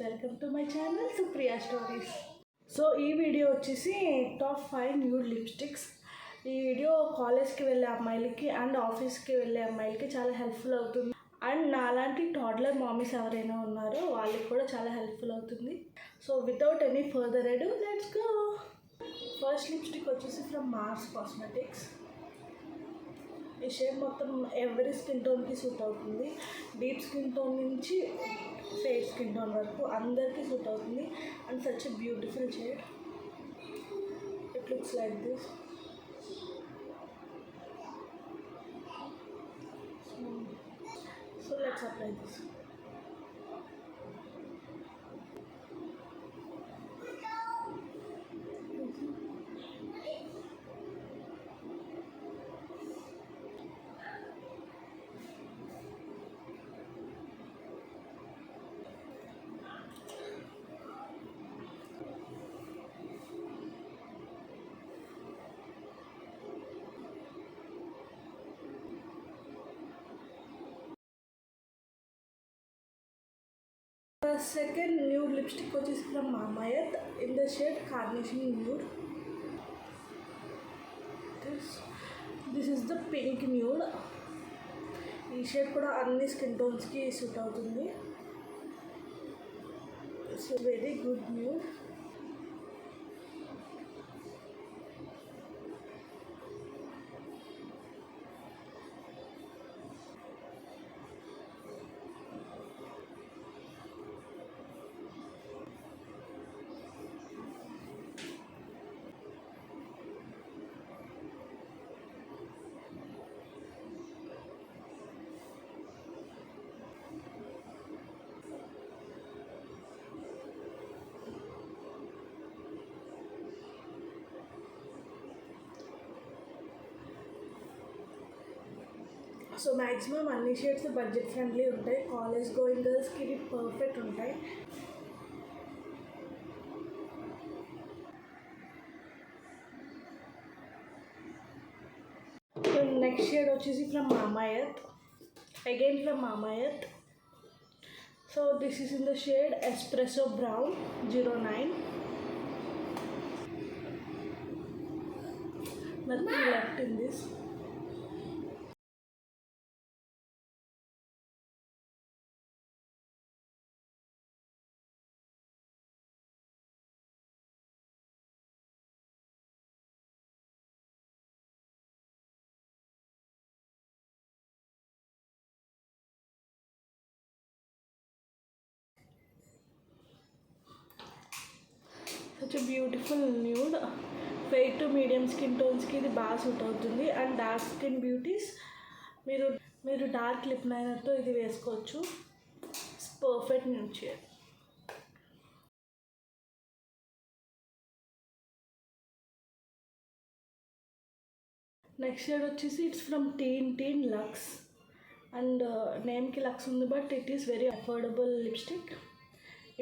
Welcome to my channel Supriya stories. So ఈ video వచ్చేసి top 5 nude lipsticks. ఈ video కాలేజ్కి వెళ్ళే అమ్మాయిలకి అండ్ ఆఫీస్కి వెళ్ళే అమ్మాయిలకి చాలా హెల్ప్ఫుల్ అవుతుంది. అండ్ నాలాంటి టాడ్లర్ మామీస్ ఎవరైనా ఉన్నారో వాళ్ళకి కూడా చాలా హెల్ప్ఫుల్ అవుతుంది. సో వితౌట్ ఎనీ ఫర్దర్ అడు లెట్స్ గో. ఫస్ట్ లిప్స్టిక్ వచ్చేసి ఫ్రమ్ మార్స్ కాస్మెటిక్స్. ఈ షేడ్ మొత్తం ఎవరి స్కిన్ టోన్కి సూట్ అవుతుంది. డీప్ స్కిన్ టోన్ నుంచి ఫేడ్ స్కిన్ టోన్ వరకు అందరికీ సూట్ అవుతుంది. And such a beautiful shade. It looks like this. So let's apply this. Second nude lipstick వచ్చేసి ఫ్రమ్ మామా earth in the shade carnation nude. This is the pink nude. ఈ shade కూడా అన్ని skin టోన్స్కి suit అవుతుంది. It's very good nude. So maximum అన్ని shades budget friendly ఉంటాయి. College going గర్ల్స్కి ఇది పర్ఫెక్ట్ ఉంటాయి. నెక్స్ట్ షేడ్ వచ్చేసి from Mamaearth, again from Mamaearth. So this is in the shade espresso brown 09. Nothing left in this. Such beautiful nude. Fair to medium skin టోన్స్కి ఇది బాగా suit అవుతుంది. And dark skin beauties మీరు dark lip లైనర్తో ఇది వేసుకోవచ్చు. It's perfect nude shade. Next shade వచ్చేసి it's from Teen Luxe. And నేమ్కి లక్స్ ఉంది but it is very affordable lipstick.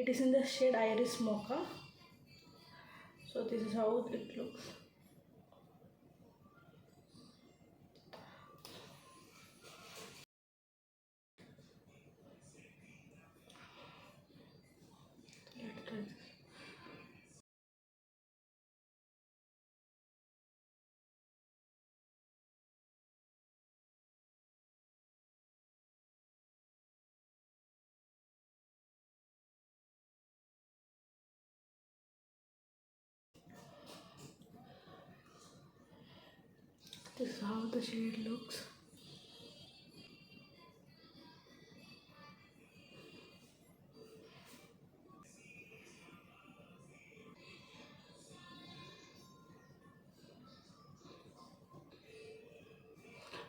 It is in the shade Iris Mocha. So this is how it looks. Let's try this. This is how the shade looks.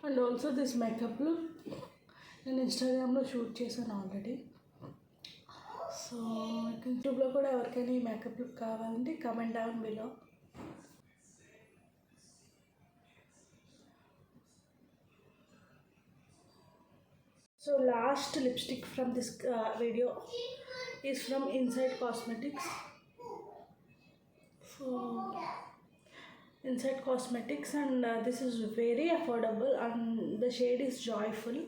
And also this makeup look నేను ఇన్స్టాగ్రామ్లో shoot చేశాను already. So యూట్యూబ్లో కూడా ఎవరికైనా ఈ makeup look కావాలంటే comment down below. So last lipstick from this video is from Inside Cosmetics. So Inside Cosmetics, and this is very affordable and the shade is Joyful.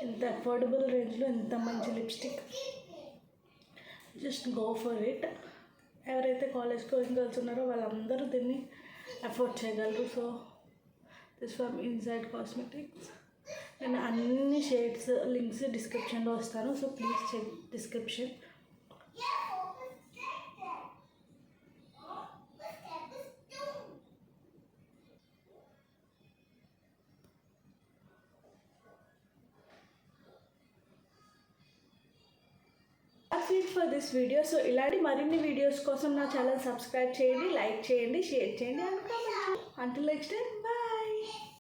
ఎంత affordable రేంజ్లో ఎంత మంచి lipstick. Just go for it. ఎవరైతే college going girls ఉన్నారో వాళ్ళందరూ దీన్ని afford చేయగలరు. So this from inside cosmetics. నేను అన్ని షేడ్స్ లింక్స్ డిస్క్రిప్షన్లో వస్తాను. So please check description. For this video. So ఇలాంటి మరిన్ని వీడియోస్ కోసం నా ఛానల్ సబ్స్క్రైబ్ చేయండి, లైక్ చేయండి, షేర్ చేయండి అండ్ కామెంట్ చేయండి. Until next time.